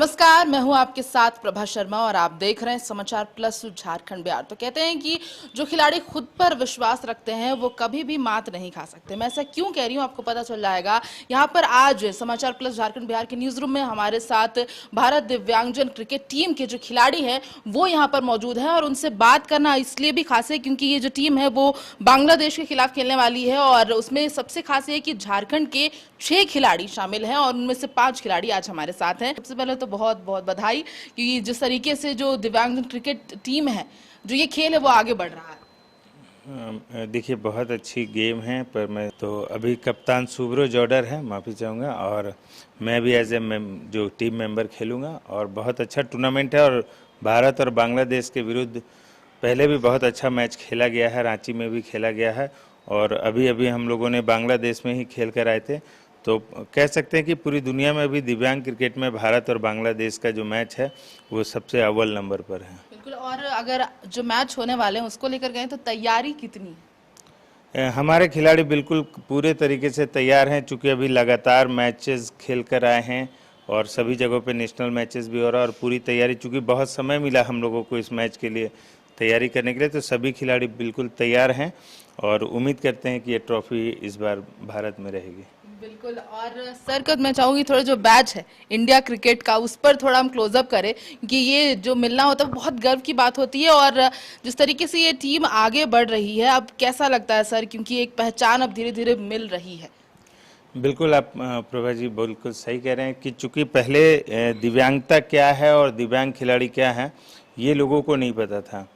नमस्कार, मैं हूं आपके साथ प्रभा शर्मा और आप देख रहे हैं समाचार प्लस झारखंड बिहार। तो कहते हैं कि जो खिलाड़ी खुद पर विश्वास रखते हैं वो कभी भी मात नहीं खा सकते। मैं ऐसा क्यों कह रही हूं आपको पता चल जाएगा। यहां पर आज समाचार प्लस झारखंड बिहार के न्यूज रूम में हमारे साथ भारत दिव्यांगजन क्रिकेट टीम के जो खिलाड़ी हैं वो यहाँ पर मौजूद हैं और उनसे बात करना इसलिए भी खास है क्योंकि ये जो टीम है वो बांग्लादेश के खिलाफ खेलने वाली है और उसमें सबसे खास है कि झारखंड के 6 खिलाड़ी शामिल हैं और उनमें से 5 खिलाड़ी आज हमारे साथ हैं। सबसे पहले तो बहुत बहुत बधाई कि जिस तरीके से जो दिव्यांगजन क्रिकेट टीम है, जो ये खेल है वो आगे बढ़ रहा है। देखिए, बहुत अच्छी गेम है, पर मैं तो अभी कप्तान सुब्रो जॉर्डर है, माफ़ी चाहूँगा। और मैं भी एज ए जो टीम मेंबर खेलूँगा और बहुत अच्छा टूर्नामेंट है। और भारत और बांग्लादेश के विरुद्ध पहले भी बहुत अच्छा मैच खेला गया है, रांची में भी खेला गया है और अभी अभी हम लोगों ने बांग्लादेश में ही खेल कर आए थे। तो कह सकते हैं कि पूरी दुनिया में अभी दिव्यांग क्रिकेट में भारत और बांग्लादेश का जो मैच है वो सबसे अव्वल नंबर पर है। बिल्कुल। और अगर जो मैच होने वाले हैं उसको लेकर गए तो तैयारी कितनी है? हमारे खिलाड़ी बिल्कुल पूरे तरीके से तैयार हैं, चूँकि अभी लगातार मैचेस खेल कर आए हैं और सभी जगहों पे नेशनल मैचेस भी हो रहा है और पूरी तैयारी, चूँकि बहुत समय मिला हम लोगों को इस मैच के लिए तैयारी करने के लिए, तो सभी खिलाड़ी बिल्कुल तैयार हैं और उम्मीद करते हैं कि ये ट्रॉफी इस बार भारत में रहेगी। बिल्कुल। और सर का मैं चाहूंगी थोड़ा जो बैच है इंडिया क्रिकेट का उस पर थोड़ा हम क्लोजअप करें कि ये जो मिलना होता है बहुत गर्व की बात होती है और जिस तरीके से ये टीम आगे बढ़ रही है अब कैसा लगता है सर, क्योंकि एक पहचान अब धीरे धीरे मिल रही है। बिल्कुल, आप प्रभा जी बिल्कुल सही कह रहे हैं कि चूंकि पहले दिव्यांगता क्या है और दिव्यांग खिलाड़ी क्या है ये लोगों को नहीं पता था,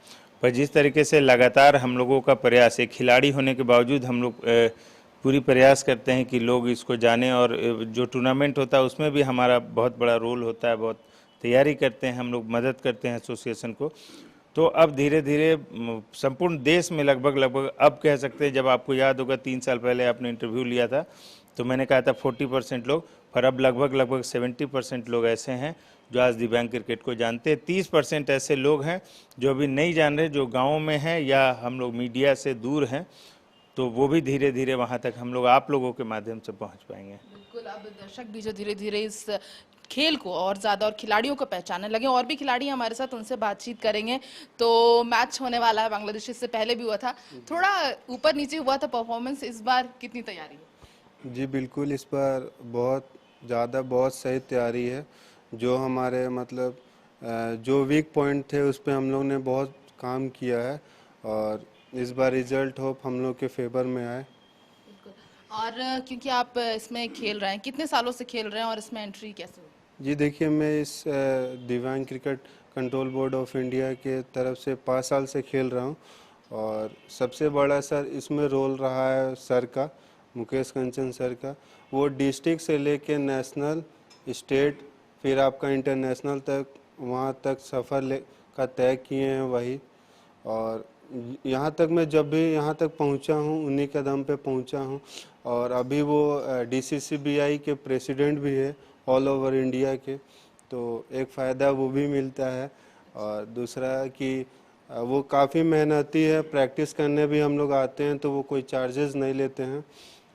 पर जिस तरीके से लगातार हम लोगों का प्रयास है, खिलाड़ी होने के बावजूद हम लोग पूरी प्रयास करते हैं कि लोग इसको जानें और जो टूर्नामेंट होता है उसमें भी हमारा बहुत बड़ा रोल होता है, बहुत तैयारी करते हैं हम लोग, मदद करते हैं एसोसिएशन को। तो अब धीरे धीरे संपूर्ण देश में लगभग अब कह सकते हैं, जब आपको याद होगा 3 साल पहले आपने इंटरव्यू लिया था तो मैंने कहा था 40% लोग, पर अब लगभग 70% लोग ऐसे हैं जो आज दिव्यांग क्रिकेट को जानते हैं। 30% ऐसे लोग हैं जो अभी नहीं जान रहे, जो गाँव में हैं या हम लोग मीडिया से दूर हैं, तो वो भी धीरे धीरे वहाँ तक हम लोग आप लोगों के माध्यम से पहुँच पाएंगे। बिल्कुल। अब दर्शक भी जो धीरे धीरे इस खेल को और ज्यादा और खिलाड़ियों को पहचानने लगे, और भी खिलाड़ी हमारे साथ, उनसे बातचीत करेंगे। तो मैच होने वाला है बांग्लादेश, इससे पहले भी हुआ था, थोड़ा ऊपर नीचे हुआ था परफॉर्मेंस, इस बार कितनी तैयारी है? जी बिल्कुल, इस बार बहुत ज़्यादा बहुत सही तैयारी है। जो हमारे मतलब जो वीक पॉइंट थे उस पे हम लोग ने बहुत काम किया है और इस बार रिजल्ट होप हम लोग के फेवर में आए। बिल्कुल। और क्योंकि आप इसमें खेल रहे हैं, कितने सालों से खेल रहे हैं और इसमें एंट्री कैसे हुई? जी देखिए, मैं इस दिव्यांग cricket control board of India के तरफ से 5 साल से खेल रहा हूँ और सबसे बड़ा सर इसमें रोल रहा है सर का, मुकेश कंचन सर का। वो डिस्ट्रिक्ट से लेके नेशनल, स्टेट, फिर आपका इंटरनेशनल तक, वहाँ तक सफ़र का तय किए हैं वही। और यहाँ तक मैं जब भी यहाँ तक पहुँचा हूँ उन्हीं कदम पे पहुँचा हूँ। और अभी वो DCCBI के प्रेसिडेंट भी है ऑल ओवर इंडिया के, तो एक फ़ायदा वो भी मिलता है। और दूसरा कि वो काफ़ी मेहनती है, प्रैक्टिस करने भी हम लोग आते हैं तो वो कोई चार्जेस नहीं लेते हैं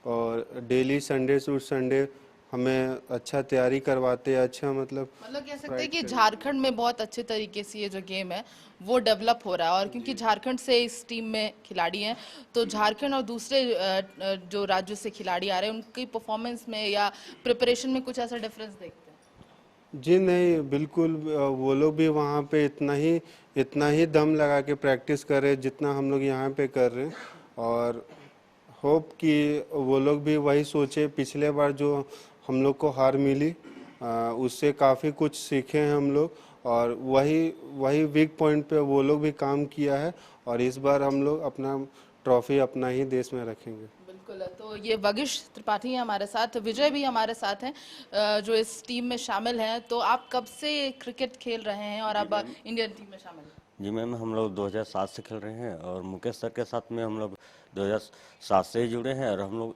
और डेली संडे टू संडे हमें अच्छा तैयारी करवाते हैं। अच्छा मतलब कह सकते हैं कि झारखंड में बहुत अच्छे तरीके से ये जो गेम है वो डेवलप हो रहा है, और क्योंकि झारखंड से इस टीम में खिलाड़ी हैं तो झारखंड और दूसरे जो राज्यों से खिलाड़ी आ रहे हैं उनकी परफॉर्मेंस में या प्रिपरेशन में कुछ ऐसा डिफरेंस देखते हैं? जी नहीं, बिल्कुल वो लोग भी वहाँ पे इतना ही दम लगा के प्रैक्टिस कर रहे हैं जितना हम लोग यहाँ पे कर रहे हैं। और होप कि वो लोग भी वही सोचे, पिछले बार जो हम लोग को हार मिली उससे काफ़ी कुछ सीखे हैं हम लोग और वही वही वीक पॉइंट पे वो लोग भी काम किया है और इस बार हम लोग अपना ट्रॉफी अपना ही देश में रखेंगे। बिल्कुल। तो ये वगिश त्रिपाठी हैं हमारे साथ, विजय भी हमारे साथ हैं जो इस टीम में शामिल हैं। तो आप कब से क्रिकेट खेल रहे हैं और अब इंडियन टीम में शामिल हैं? जी मैम, हम लोग 2007 से खेल रहे हैं और मुकेश सर के साथ में हम लोग 2007 से ही जुड़े हैं और हम लोग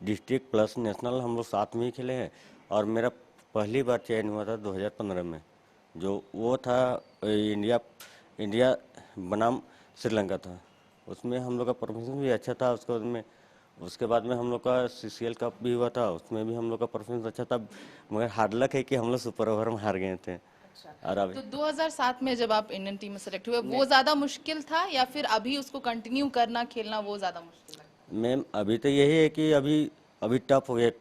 डिस्ट्रिक्ट प्लस नेशनल हम लोग साथ में ही खेले हैं। और मेरा पहली बार चयन हुआ था 2015 में, जो वो था इंडिया बनाम श्रीलंका था। उसमें हम लोग का परफॉर्मेंस भी अच्छा था, उसके बाद में उसके बाद में हम लोग का CCL कप भी हुआ था, उसमें भी हम लोग का परफॉर्मेंस अच्छा था, मगर हार्ड लक है कि हम लोग सुपर ओवर में हार गए थे। और अभी तो 2007 में जब आप इंडियन टीम में सेलेक्ट हुए वो ज्यादा मुश्किल था या फिर अभी उसको कंटिन्यू करना खेलना वो ज्यादा मुश्किल लगा? मैम अभी तो यही है कि अभी अभी टफ हो गया,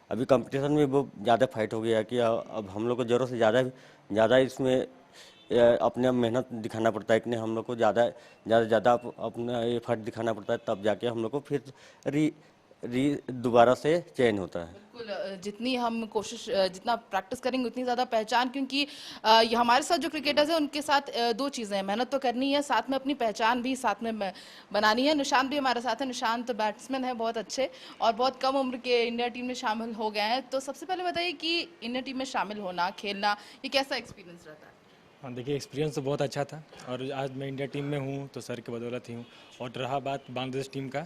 अभी कंपटीशन में वो ज़्यादा फाइट हो गया कि अब हम लोग को ज़रूरत से ज़्यादा इसमें अपने मेहनत दिखाना पड़ता है कि नहीं, हम लोग को ज़्यादा अपना एफर्ट दिखाना पड़ता है, तब जाके हम लोग को फिर री री दोबारा से चयन होता है। बिल्कुल जितनी हम कोशिश जितना प्रैक्टिस करेंगे उतनी ज़्यादा पहचान, क्योंकि ये हमारे साथ जो क्रिकेटर्स हैं उनके साथ दो चीज़ें हैं, मेहनत तो करनी है, साथ में अपनी पहचान भी साथ में बनानी है। निशांत भी हमारे साथ है। निशांत बैट्समैन है बहुत अच्छे और बहुत कम उम्र के इंडिया टीम में शामिल हो गए हैं। तो सबसे पहले बताइए कि इंडिया टीम में शामिल होना, खेलना, ये कैसा एक्सपीरियंस रहता है? हाँ देखिए, एक्सपीरियंस तो बहुत अच्छा था और आज मैं इंडिया टीम में हूँ तो सर की बदौलत ही हूँ। और रहा बात बांग्लादेश टीम का,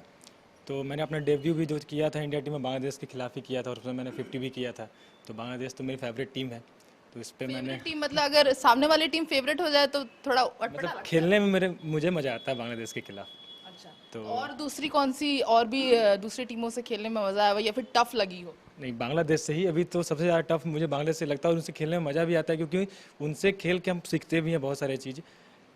तो मैंने अपना डेब्यू भी जो किया था इंडिया टीम में बांग्लादेश के खिलाफ ही किया था और उसमें मैंने 50 भी किया था। तो बांग्लादेश तो मेरी फेवरेट टीम है, तो इस पे मैंने फेवरेट टीम मतलब अगर सामने वाली टीम फेवरेट हो जाए तो थोड़ा अटपटा मतलब लगता है। खेलने में मुझे मज़ा आता है बांग्लादेश के खिलाफ। अच्छा, तो और दूसरी कौन सी और भी दूसरी टीमों से खेलने में मजा आया हो या फिर टफ लगी हो? नहीं, बांग्लादेश से ही अभी तो सबसे ज़्यादा टफ मुझे बांग्लादेश से लगता है और उनसे खेलने में मज़ा भी आता है क्योंकि उनसे खेल के हम सीखते भी हैं बहुत सारे चीज़,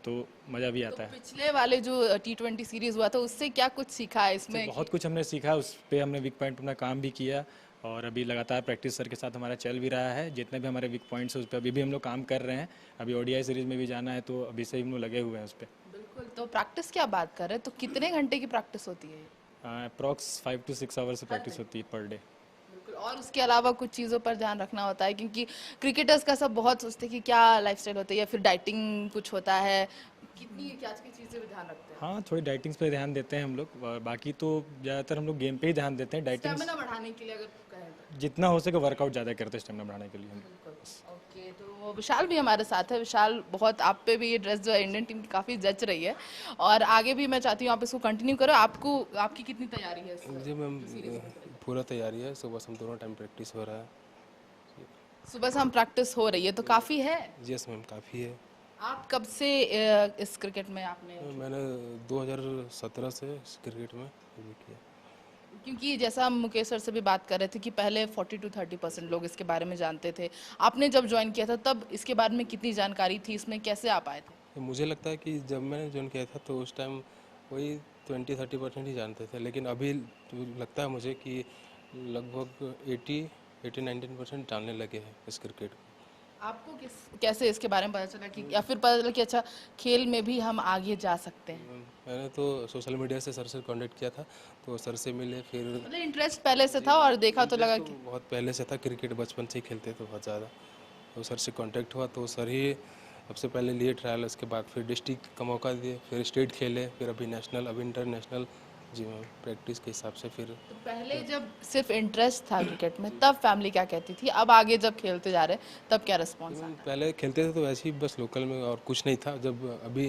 तो मज़ा भी आता है। पिछले वाले जो T20 सीरीज हुआ था उससे क्या कुछ सीखा है इसमें? बहुत कुछ हमने सीखा, उस पे हमने वीक पॉइंट अपना काम भी किया और अभी लगातार प्रैक्टिस सर के साथ हमारा चल भी रहा है। जितने भी हमारे वीक पॉइंट्स हैं उस पर अभी भी हम लोग काम कर रहे हैं। अभी ODI सीरीज में भी जाना है तो अभी से ही हम लोग लगे हुए हैं उस पर। बिल्कुल। तो प्रैक्टिस की आप बात कर रहे हैं तो कितने घंटे की प्रैक्टिस होती है? अप्रॉक्स 5 to 6 आवर्स प्रैक्टिस होती है पर डे। बिल्कुल। और उसके अलावा कुछ चीज़ों पर ध्यान रखना होता है क्योंकि क्रिकेटर्स का सब बहुत सोचते हैं कि क्या लाइफस्टाइल होता है या फिर डाइटिंग कुछ होता है, कितनी क्या की चीज़ें भी ध्यान रखते हैं? हाँ, थोड़ी डाइटिंग्स पे ध्यान देते हैं हम लोग और बाकी तो ज़्यादातर हम लोग गेम पे ही ध्यान देते हैं। डाइटिंग्स स्टेमिना बढ़ाने के लिए अगर कहें तो। जितना हो सके वर्कआउट ज़्यादा करते हैं स्टेमिना बढ़ाने के लिए हम। ओके, तो विशाल भी हमारे साथ है। विशाल, बहुत आप पे भी ये ड्रेस जो है इंडियन टीम की काफ़ी जच रही है और आगे भी मैं चाहती हूँ आप इसको कंटिन्यू करो। आपको आपकी कितनी तैयारी है इस जी मैम, पूरा तैयारी है। सुबह से हम दोनों टाइम प्रैक्टिस हो रहा है। सुबह से हम प्रैक्टिस हो रही है तो काफ़ी है। यस मैम, काफ़ी है। आप कब से इस क्रिकेट में आपने, मैंने 2017 से इस क्रिकेट में ये किया। क्योंकि जैसा हम मुकेश सर से भी बात कर रहे थे कि पहले 40 to 30% लोग इसके बारे में जानते थे, आपने जब ज्वाइन किया था तब इसके बारे में कितनी जानकारी थी, इसमें कैसे आप आए थे? तो मुझे लगता है कि जब मैंने ज्वाइन किया था तो उस टाइम वही 20-30% ही जानते थे, लेकिन अभी तो लगता है मुझे कि लगभग 80-90% जानने लगे हैं इस क्रिकेट को। आपको कैसे इसके बारे में पता चला कि या फिर पता चला कि अच्छा खेल में भी हम आगे जा सकते हैं? मैंने तो सोशल मीडिया से सर से कांटेक्ट किया था, तो सर से मिले, फिर मतलब इंटरेस्ट पहले से था और देखा तो लगा कि बहुत पहले से था, क्रिकेट बचपन से ही खेलते थे बहुत ज़्यादा। तो सर से कांटेक्ट हुआ तो सर ही सबसे पहले लिए ट्रायल, उसके बाद फिर डिस्ट्रिक्ट का मौका दिए, फिर स्टेट खेले, फिर अभी नेशनल, अभी इंटरनेशनल। जी मैम, प्रैक्टिस के हिसाब से फिर तो पहले जब सिर्फ इंटरेस्ट था क्रिकेट में तब फैमिली क्या कहती थी, अब आगे जब खेलते जा रहे तब क्या रिस्पॉन्स आता है? पहले खेलते थे तो वैसे ही बस लोकल में और कुछ नहीं था। जब अभी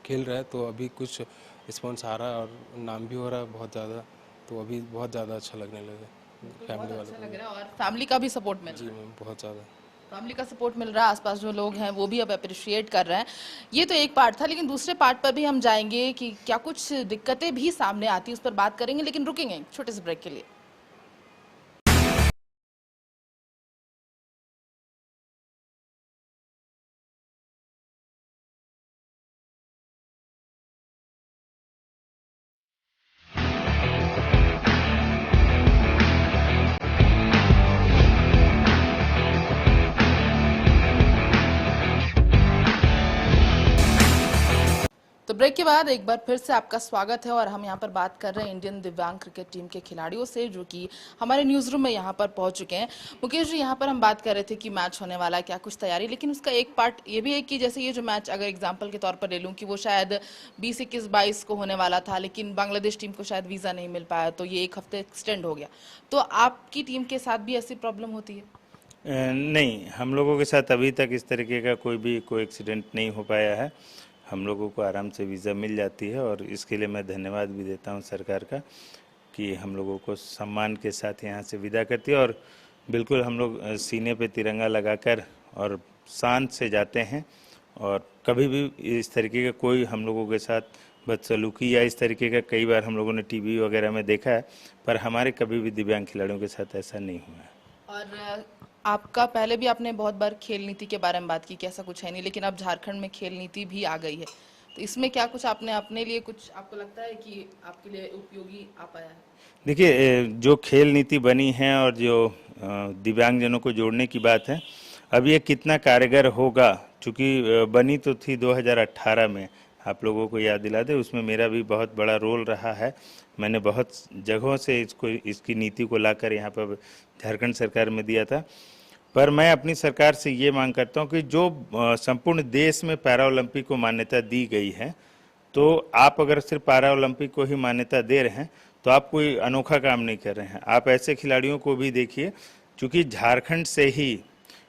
खेल रहा है तो अभी कुछ रिस्पॉन्स आ रहा है और नाम भी हो रहा है बहुत ज़्यादा, तो अभी बहुत ज़्यादा अच्छा लगने लगे फैमिली वालों अच्छा लग रहा है और फैमिली का भी सपोर्ट मिल को। रहा जी मैम, बहुत ज़्यादा। है। फैमिली का सपोर्ट मिल रहा है, आसपास जो लोग हैं वो भी अब अप्रिशिएट कर रहे हैं। ये तो एक पार्ट था, लेकिन दूसरे पार्ट पर भी हम जाएंगे कि क्या कुछ दिक्कतें भी सामने आती है, उस पर बात करेंगे, लेकिन रुकेंगे एक छोटे से ब्रेक के लिए। तो ब्रेक के बाद एक बार फिर से आपका स्वागत है और हम यहाँ पर बात कर रहे हैं इंडियन दिव्यांग क्रिकेट टीम के खिलाड़ियों से जो कि हमारे न्यूज़ रूम में यहाँ पर पहुँच चुके हैं। मुकेश जी, यहाँ पर हम बात कर रहे थे कि मैच होने वाला है, क्या कुछ तैयारी, लेकिन उसका एक पार्ट ये भी है कि जैसे ये जो मैच अगर एग्जाम्पल के तौर पर ले लूँ कि वो शायद 20, 21, 22 को होने वाला था, लेकिन बांग्लादेश टीम को शायद वीज़ा नहीं मिल पाया तो ये एक हफ्ते एक्सटेंड हो गया। तो आपकी टीम के साथ भी ऐसी प्रॉब्लम होती है? नहीं, हम लोगों के साथ अभी तक इस तरीके का कोई एक्सीडेंट नहीं हो पाया है। हम लोगों को आराम से वीज़ा मिल जाती है और इसके लिए मैं धन्यवाद भी देता हूं सरकार का कि हम लोगों को सम्मान के साथ यहां से विदा करती है। और बिल्कुल हम लोग सीने पे तिरंगा लगाकर और शान से जाते हैं और कभी भी इस तरीके का कोई हम लोगों के साथ बदसलूकी या इस तरीके का कई बार हम लोगों ने टीवी वगैरह में देखा है, पर हमारे कभी भी दिव्यांग खिलाड़ियों के साथ ऐसा नहीं हुआ है। और आपका पहले भी आपने बहुत बार खेल नीति के बारे में बात की कि ऐसा कुछ है नहीं, लेकिन अब झारखंड में खेल नीति भी आ गई है, तो इसमें क्या कुछ आपने अपने लिए कुछ आपको लगता है कि आपके लिए उपयोगी आ पाया है? देखिए, जो खेल नीति बनी है और जो दिव्यांगजनों को जोड़ने की बात है, अब ये कितना कारगर होगा, चूँकि बनी तो थी 2018 में, आप लोगों को याद दिला दे, उसमें मेरा भी बहुत बड़ा रोल रहा है। मैंने बहुत जगहों से इसकी नीति को लाकर यहाँ पर झारखंड सरकार में दिया था। पर मैं अपनी सरकार से ये मांग करता हूँ कि जो संपूर्ण देश में पैरा ओलंपिक को मान्यता दी गई है, तो आप अगर सिर्फ पैरा ओलंपिक को ही मान्यता दे रहे हैं तो आप कोई अनोखा काम नहीं कर रहे हैं। आप ऐसे खिलाड़ियों को भी देखिए, क्योंकि झारखंड से ही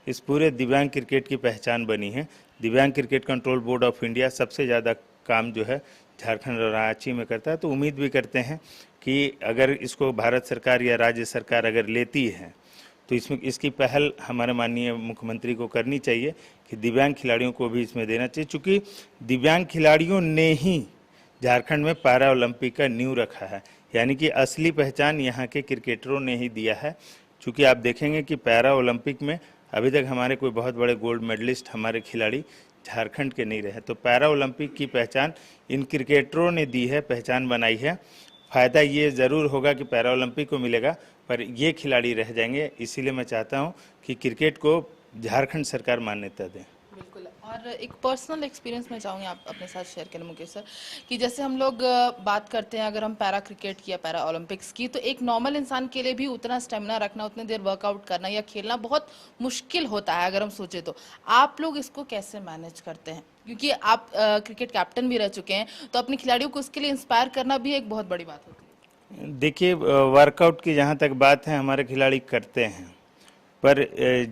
इस पूरे दिव्यांग क्रिकेट की पहचान बनी है। दिव्यांग cricket control board of India सबसे ज़्यादा काम जो है झारखंड और रांची में करता है, तो उम्मीद भी करते हैं कि अगर इसको भारत सरकार या राज्य सरकार अगर लेती है तो इसमें इसकी पहल हमारे माननीय मुख्यमंत्री को करनी चाहिए कि दिव्यांग खिलाड़ियों को भी इसमें देना चाहिए, क्योंकि दिव्यांग खिलाड़ियों ने ही झारखंड में पैरा ओलंपिक का नींव रखा है, यानी कि असली पहचान यहाँ के क्रिकेटरों ने ही दिया है। क्योंकि आप देखेंगे कि पैरा ओलंपिक में अभी तक हमारे कोई बहुत बड़े गोल्ड मेडलिस्ट हमारे खिलाड़ी झारखंड के नहीं रहे, तो पैरा ओलंपिक की पहचान इन क्रिकेटरों ने दी है, पहचान बनाई है। फ़ायदा ये ज़रूर होगा कि पैरा ओलंपिक को मिलेगा, पर ये खिलाड़ी रह जाएंगे। इसीलिए मैं चाहता हूँ कि क्रिकेट को झारखंड सरकार मान्यता दें। बिल्कुल। और एक पर्सनल एक्सपीरियंस मैं चाहूँगी आप अपने साथ शेयर करें मुकेश सर, कि जैसे हम लोग बात करते हैं अगर हम पैरा क्रिकेट की या पैरा ओलंपिक्स की, तो एक नॉर्मल इंसान के लिए भी उतना स्टेमिना रखना, उतनी देर वर्कआउट करना या खेलना बहुत मुश्किल होता है अगर हम सोचे तो। आप लोग इसको कैसे मैनेज करते हैं? क्योंकि आप क्रिकेट कैप्टन भी रह चुके हैं, तो अपने खिलाड़ियों को उसके लिए इंस्पायर करना भी एक बहुत बड़ी बात होती है। देखिए, वर्कआउट की जहाँ तक बात है, हमारे खिलाड़ी करते हैं, पर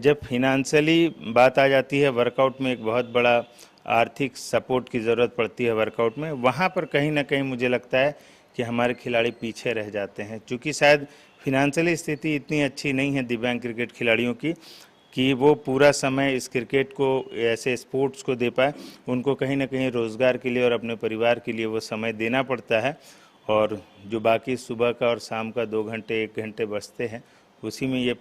जब फिनेंशियली बात आ जाती है, वर्कआउट में एक बहुत बड़ा आर्थिक सपोर्ट की ज़रूरत पड़ती है वर्कआउट में, वहाँ पर कहीं ना कहीं मुझे लगता है कि हमारे खिलाड़ी पीछे रह जाते हैं, क्योंकि शायद फिनेंशियली स्थिति इतनी अच्छी नहीं है दिव्यांग क्रिकेट खिलाड़ियों की कि वो पूरा समय इस क्रिकेट को, ऐसे स्पोर्ट्स को दे पाए। उनको कहीं ना कहीं रोज़गार के लिए और अपने परिवार के लिए वो समय देना पड़ता है, और जो बाकी सुबह का और शाम का 2 घंटे 1 घंटे बचते हैं, उसी में ये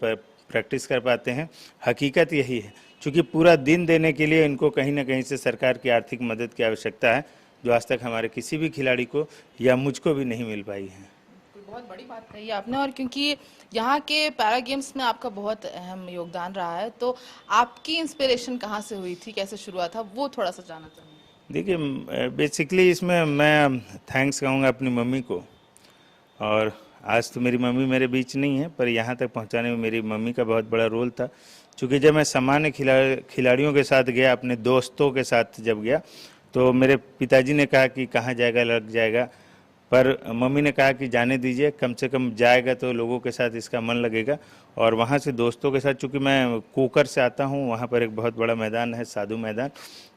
प्रैक्टिस कर पाते हैं। हकीकत यही है, क्योंकि पूरा दिन देने के लिए इनको कहीं ना कहीं से सरकार की आर्थिक मदद की आवश्यकता है, जो आज तक हमारे किसी भी खिलाड़ी को या मुझको भी नहीं मिल पाई है। बहुत बड़ी बात कही आपने, और क्योंकि यहाँ के पैरा गेम्स में आपका बहुत अहम योगदान रहा है, तो आपकी इंस्पिरेशन कहाँ से हुई थी, कैसे शुरुआत था, वो थोड़ा सा जानना चाहूँगी। देखिए, बेसिकली इसमें मैं थैंक्स कहूँगा अपनी मम्मी को, और आज तो मेरी मम्मी मेरे बीच नहीं है, पर यहाँ तक पहुँचाने में मेरी मम्मी का बहुत बड़ा रोल था। क्योंकि जब मैं सामान्य खिलाड़ियों के साथ गया, अपने दोस्तों के साथ जब गया, तो मेरे पिताजी ने कहा कि कहाँ जाएगा, लग जाएगा, पर मम्मी ने कहा कि जाने दीजिए, कम से कम जाएगा तो लोगों के साथ इसका मन लगेगा। और वहाँ से दोस्तों के साथ, चूँकि मैं कोकर से आता हूँ, वहाँ पर एक बहुत बड़ा मैदान है, साधु मैदान,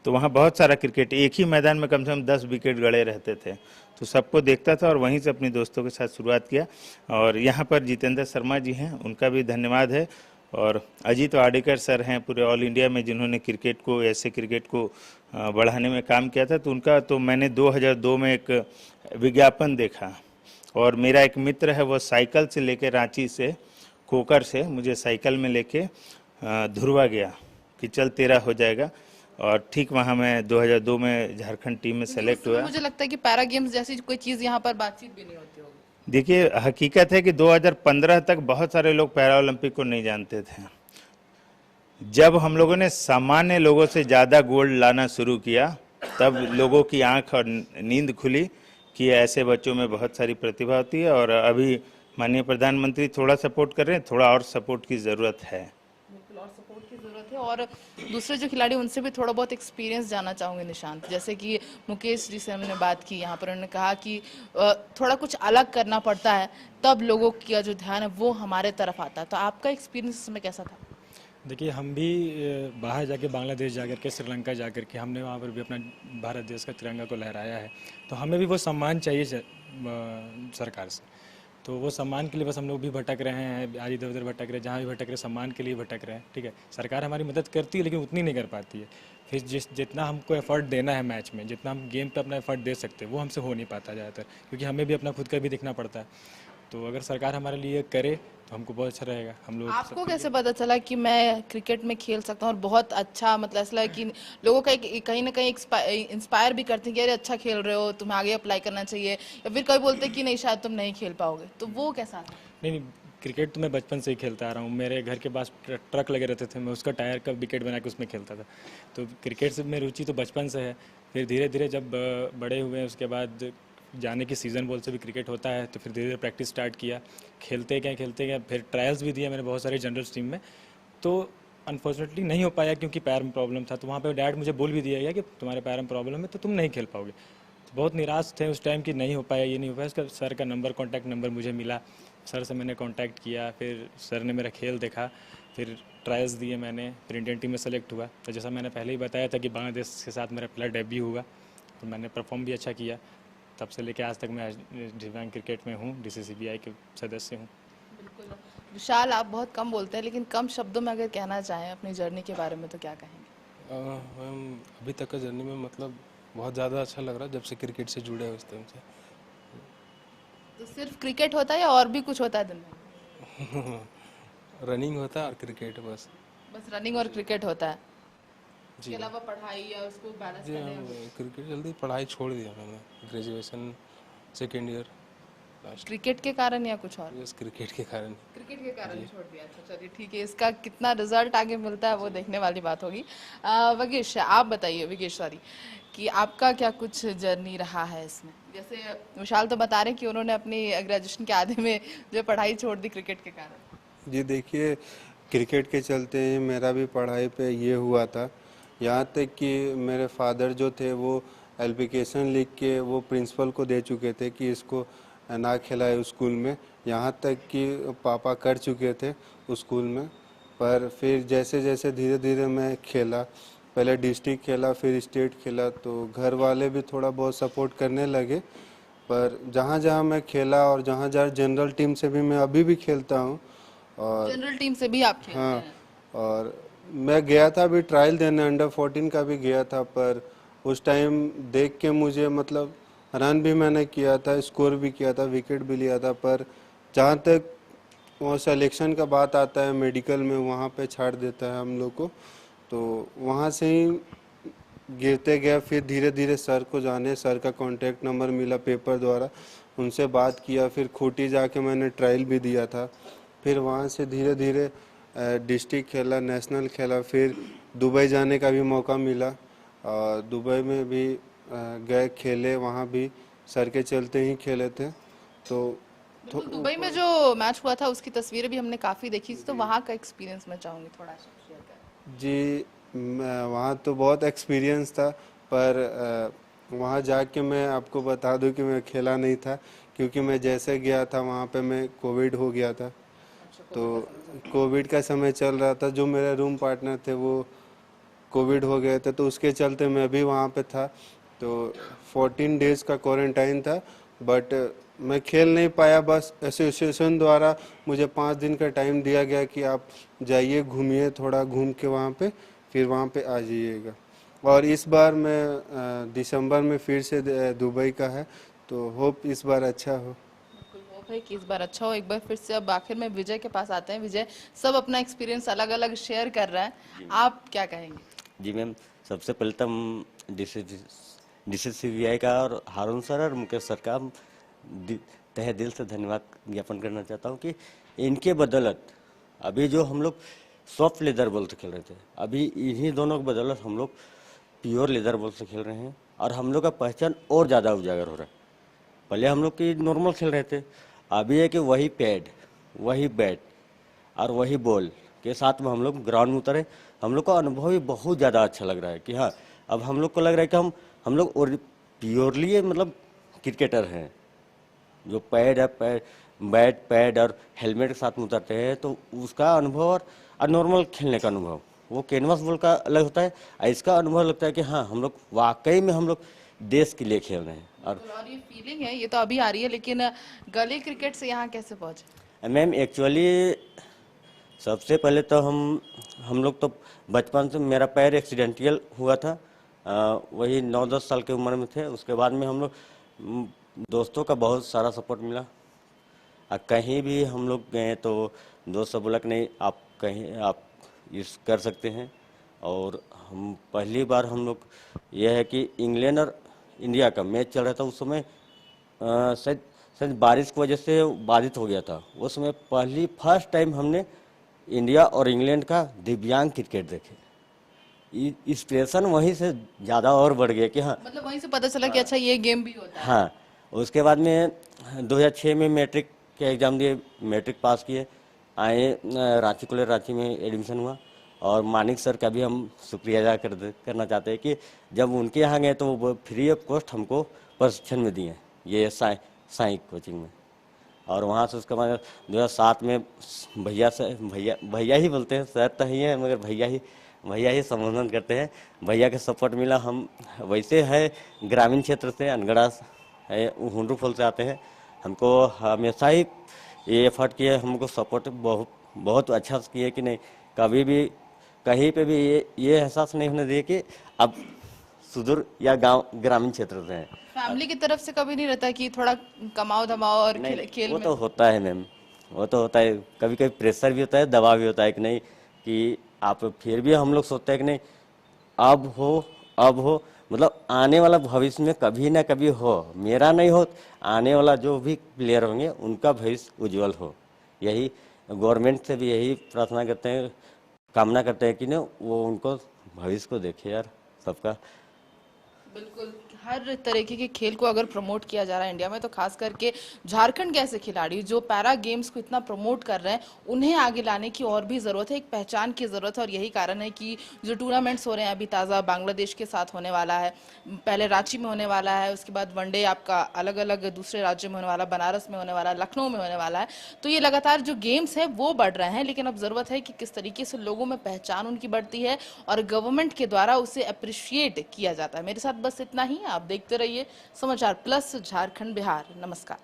तो वहाँ बहुत सारा क्रिकेट, एक ही मैदान में कम से कम 10 विकेट गड़े रहते थे, तो सबको देखता था और वहीं से अपने दोस्तों के साथ शुरुआत किया। और यहाँ पर जितेंद्र शर्मा जी हैं, उनका भी धन्यवाद है, और अजीत वाडेकर सर हैं पूरे ऑल इंडिया में, जिन्होंने क्रिकेट को, ऐसे क्रिकेट को बढ़ाने में काम किया था। तो उनका, तो मैंने 2002 में एक विज्ञापन देखा, और मेरा एक मित्र है, वो साइकिल से लेके रांची से, कोकर से मुझे साइकिल में लेके धुरवा गया कि चल तेरा हो जाएगा, और ठीक वहाँ मैं 2002 में झारखंड टीम में सेलेक्ट हुआ। मुझे लगता है कि पैरा गेम्स जैसी कोई चीज़ यहाँ पर बातचीत भी नहीं होती होगी। देखिए, हकीकत है कि 2015 तक बहुत सारे लोग पैरा ओलंपिक को नहीं जानते थे। जब हम लोगों ने सामान्य लोगों से ज़्यादा गोल्ड लाना शुरू किया, तब लोगों की आंख और नींद खुली कि ऐसे बच्चों में बहुत सारी प्रतिभा होती है। और अभी माननीय प्रधानमंत्री थोड़ा सपोर्ट कर रहे हैं, थोड़ा और सपोर्ट की ज़रूरत है। बिल्कुल, और सपोर्ट की ज़रूरत है। और दूसरे जो खिलाड़ी, उनसे भी थोड़ा बहुत एक्सपीरियंस जानना चाहूँगी निशांत। जैसे कि मुकेश जी से हमने बात की, यहाँ पर उन्होंने कहा कि थोड़ा कुछ अलग करना पड़ता है, तब लोगों का जो ध्यान है वो हमारे तरफ आता है। तो आपका एक्सपीरियंस इसमें कैसा था? देखिए, हम भी बाहर जाके, बांग्लादेश जाकर के, श्रीलंका जाकर के, हमने वहाँ पर भी अपना भारत देश का तिरंगा को लहराया है, तो हमें भी वो सम्मान चाहिए सरकार से। तो वो सम्मान के लिए बस हम लोग भी भटक रहे हैं, आज इधर उधर भटक रहे हैं, जहाँ भी भटक रहे, सम्मान के लिए भटक रहे हैं। ठीक है, सरकार हमारी मदद करती है, लेकिन उतनी नहीं कर पाती है। फिर जितना हमको एफर्ट देना है मैच में, जितना हम गेम पे अपना एफर्ट दे सकते हैं, वो हमसे हो नहीं पाता ज़्यादातर, क्योंकि हमें भी अपना खुद का भी देखना पड़ता है। तो अगर सरकार हमारे लिए करे तो हमको बहुत अच्छा रहेगा। हम लोग आपको कैसे पता चला कि मैं क्रिकेट में खेल सकता हूँ और बहुत अच्छा, मतलब ऐसा लगा कि लोगों का कहीं ना कहीं इंस्पायर भी करते हैं कि अरे अच्छा खेल रहे हो, तुम्हें आगे अप्लाई करना चाहिए, या फिर कोई बोलते हैं कि नहीं शायद तुम नहीं खेल पाओगे, तो वो कैसा था? नहीं नहीं, क्रिकेट तो मैं बचपन से ही खेलता आ रहा हूँ। मेरे घर के पास ट्रक लगे रहते थे, मैं उसका टायर का विकेट बना के उसमें खेलता था। तो क्रिकेट से मेरी रुचि तो बचपन से है। फिर धीरे धीरे जब बड़े हुए उसके बाद जाने की सीज़न बॉल से भी क्रिकेट होता है, तो फिर धीरे धीरे प्रैक्टिस स्टार्ट किया, खेलते गए, फिर ट्रायल्स भी दिए मैंने बहुत सारे जनरल टीम में। तो अनफॉर्चुनेटली नहीं हो पाया क्योंकि पैर में प्रॉब्लम था। तो वहाँ पे डैड मुझे बोल भी दिया गया कि तुम्हारे पैर में प्रॉब्लम है तो तुम नहीं खेल पाओगे। तो बहुत निराश थे उस टाइम कि नहीं हो पाया, ये नहीं हो पाया। उसका सर का नंबर, कॉन्टैक्ट नंबर मुझे मिला, सर से मैंने कांटेक्ट किया, फिर सर ने मेरा खेल देखा, फिर ट्रायल्स दिए मैंने, फिर इंडियन टीम में सेलेक्ट हुआ। तो जैसा मैंने पहले ही बताया था कि बांग्लादेश के साथ मेरा पहला डेब्यू हुआ, तो मैंने परफॉर्म भी अच्छा किया। तब से लेकर आज तक मैं दिव्यांग क्रिकेट में हूँ, DCCBI के सदस्य हूँ। बिल्कुल। विशाल, आप बहुत कम बोलते हैं, लेकिन कम शब्दों में अगर कहना चाहें अपनी जर्नी के बारे में तो क्या कहेंगे? मैम अभी तक का जर्नी में मतलब बहुत ज़्यादा अच्छा लग रहा है जब से क्रिकेट से जुड़े हैं उस टाइम से। तो सिर्फ क्रिकेट होता है या और भी कुछ होता है दिन में? रनिंग होता है और क्रिकेट बस। बस रनिंग और क्रिकेट होता है, जी इसके अलावा पढ़ाई या उसको बैलेंस जी करने हम में? क्रिकेट जल्दी पढ़ाई छोड़ दिया मैंने, graduation second year last. Cricket के कारण या कुछ और? बस क्रिकेट के कारण। क्रिकेट के कारण छोड़ दिया। अच्छा चलिए ठीक है, इसका कितना रिजल्ट आगे मिलता है वो देखने वाली बात होगी। विगेश, आप बताइए, विगेश सॉरी, कि आपका क्या कुछ जर्नी रहा है इसमें? जैसे विशाल तो बता रहे हैं कि उन्होंने अपनी ग्रेजुएशन के आधे में जो पढ़ाई छोड़ दी क्रिकेट के कारण। जी देखिए, क्रिकेट के चलते ही मेरा भी पढ़ाई पे ये हुआ था। यहाँ तक कि मेरे फादर जो थे वो एप्लीकेशन लिख के वो प्रिंसिपल को दे चुके थे कि इसको ना खिलाए स्कूल में। यहाँ तक कि पापा कर चुके थे उस स्कूल में। पर फिर जैसे जैसे धीरे धीरे मैं खेला, पहले डिस्ट्रिक्ट खेला फिर स्टेट खेला, तो घर वाले भी थोड़ा बहुत सपोर्ट करने लगे। पर जहाँ जहाँ मैं खेला और जहाँ जहाँ जनरल टीम से भी मैं अभी भी खेलता हूँ। और जनरल टीम से भी आप खेलते हाँ, हैं? और मैं गया था अभी ट्रायल देने, अंडर 14 का भी गया था। पर उस टाइम देख के मुझे मतलब रन भी मैंने किया था, स्कोर भी किया था, विकेट भी लिया था। पर जहाँ तक वो सिलेक्शन का बात आता है मेडिकल में, वहाँ पे छाड़ देता है हम लोग को। तो वहाँ से ही गिरते गया। फिर धीरे धीरे सर को जाने, सर का कांटेक्ट नंबर मिला पेपर द्वारा, उनसे बात किया। फिर खूंटी जाके मैंने ट्रायल भी दिया था। फिर वहाँ से धीरे धीरे डिस्ट्रिक्ट खेला, नेशनल खेला, फिर दुबई जाने का भी मौका मिला। और दुबई में भी गए, खेले, वहाँ भी सर के चलते ही खेले थे। तो बिल्कुल, दुबई में जो मैच हुआ था उसकी तस्वीरें भी हमने काफी देखी थी, तो वहाँ का एक्सपीरियंस मैं चाहूंगी थोड़ा सा शेयर करें। जी, वहाँ तो बहुत एक्सपीरियंस था। पर वहाँ जाके मैं आपको बता दूं कि मैं खेला नहीं था, क्योंकि मैं जैसे गया था वहाँ पे मैं कोविड हो गया था। तो कोविड का समय चल रहा था, जो मेरे रूम पार्टनर थे वो कोविड हो गए थे, तो उसके चलते मैं भी वहाँ पे था। तो 14 डेज़ का क्वारंटाइन था। बट मैं खेल नहीं पाया। बस एसोसिएशन द्वारा मुझे 5 दिन का टाइम दिया गया कि आप जाइए, घूमिए, थोड़ा घूम के वहाँ पे फिर वहाँ पे आ जाइएगा। और इस बार मैं दिसंबर में फिर से दुबई का है, तो होप इस बार अच्छा हो। बिल्कुल होप है कि इस बार अच्छा हो। एक बार फिर से अब आखिर में विजय के पास आते हैं। विजय, सब अपना एक्सपीरियंस अलग अलग शेयर कर रहा है, आप क्या कहेंगे? जी मैम, सबसे पहले तो हम DCCBI का और हारून सर और मुकेश सर का तहे दिल से धन्यवाद ज्ञापन करना चाहता हूँ कि इनके बदौलत अभी जो हम लोग सॉफ्ट लेदर बॉल से खेल रहे थे, अभी इन्हीं दोनों की बदौलत हम लोग प्योर लेदर बॉल से खेल रहे हैं और हम लोग का पहचान और ज़्यादा उजागर हो रहा है। पहले हम लोग की नॉर्मल खेल रहे थे, अभी है कि वही पैड, वही बैट और वही बॉल के साथ में हम लोग ग्राउंड में उतरे। हम लोग का अनुभव भी बहुत ज़्यादा अच्छा लग रहा है कि हाँ, अब हम लोग को लग रहा है कि हम लोग और प्योरली मतलब क्रिकेटर हैं। जो पैड है, बैट, पैड और हेलमेट के साथ में उतरते हैं, तो उसका अनुभव और नॉर्मल खेलने का अनुभव वो कैनवास बॉल का अलग होता है। इसका अनुभव लगता है कि हाँ, हम लोग वाकई में हम लोग देश के लिए खेल रहे हैं। और ये फीलिंग है, ये तो अभी आ रही है, लेकिन गली क्रिकेट से यहाँ कैसे पहुंचे? मैम एक्चुअली सबसे पहले तो हम लोग तो बचपन से मेरा पैर एक्सीडेंटल हुआ था, वही 9-10 साल की उम्र में थे। उसके बाद में हम लोग दोस्तों का बहुत सारा सपोर्ट मिला। कहीं भी हम लोग गए तो दोस्त सब बोला कि नहीं आप इस कर सकते हैं। और हम पहली बार हम लोग यह है कि इंग्लैंड और इंडिया का मैच चल रहा था। उस समय शायद बारिश की वजह से बाधित हो गया था। उस समय फर्स्ट टाइम हमने इंडिया और इंग्लैंड का दिव्यांग क्रिकेट देखे। इंस्पिरेशन वहीं से ज़्यादा और बढ़ गया कि हाँ, मतलब वहीं से पता चला कि अच्छा ये गेम भी होता है। हाँ। उसके बाद में 2006 में मैट्रिक के एग्ज़ाम दिए, मैट्रिक पास किए, आए रांची कॉलेज रांची में एडमिशन हुआ। और मानिक सर का भी हम शुक्रिया अदा करना चाहते हैं कि जब उनके यहाँ गए तो वो फ्री ऑफ कॉस्ट हमको प्रशिक्षण में दिए, ये साई कोचिंग में। और वहाँ से उसके बाद 2007 में भैया ही बोलते हैं, सर तो ही है मगर भैया ही संबोधन करते हैं। भैया के सपोर्ट मिला। हम वैसे है ग्रामीण क्षेत्र से, अनगढ़ा है, हुंडरू फॉल से आते हैं। हमको हमेशा ही ये एफर्ट किए, हमको सपोर्ट बहुत अच्छा से किए कि नहीं कभी भी कहीं पे भी ये एहसास नहीं होने दिए कि अब सुदूर या ग्रामीण क्षेत्र से हैं। फैमिली की तरफ से कभी नहीं रहता कि थोड़ा कमाओ धमाओ और खेल वो में? तो होता है मैम, वो तो होता है। कभी कभी प्रेशर भी होता है, दबाव भी होता है कि नहीं कि आप, फिर भी हम लोग सोचते हैं कि नहीं अब हो मतलब आने वाला भविष्य में कभी ना कभी हो, मेरा नहीं हो, आने वाला जो भी प्लेयर होंगे उनका भविष्य उज्जवल हो। यही गवर्नमेंट से भी यही प्रार्थना करते हैं, कामना करते हैं कि ना वो उनको भविष्य को देखे यार सबका। बिल्कुल, हर तरीके के खेल को अगर प्रमोट किया जा रहा है इंडिया में, तो खास करके झारखंड के ऐसे खिलाड़ी जो पैरा गेम्स को इतना प्रमोट कर रहे हैं, उन्हें आगे लाने की और भी ज़रूरत है, एक पहचान की ज़रूरत है। और यही कारण है कि जो टूर्नामेंट्स हो रहे हैं, अभी ताज़ा बांग्लादेश के साथ होने वाला है, पहले रांची में होने वाला है, उसके बाद वनडे आपका अलग अलग दूसरे राज्यों में होने वाला, बनारस में होने वाला, लखनऊ में होने वाला है। तो ये लगातार जो गेम्स है वो बढ़ रहे हैं, लेकिन अब ज़रूरत है कि किस तरीके से लोगों में पहचान उनकी बढ़ती है और गवर्नमेंट के द्वारा उसे अप्रिशिएट किया जाता है। मेरे साथ बस इतना ही। आप देखते रहिए समाचार प्लस झारखंड बिहार। नमस्कार।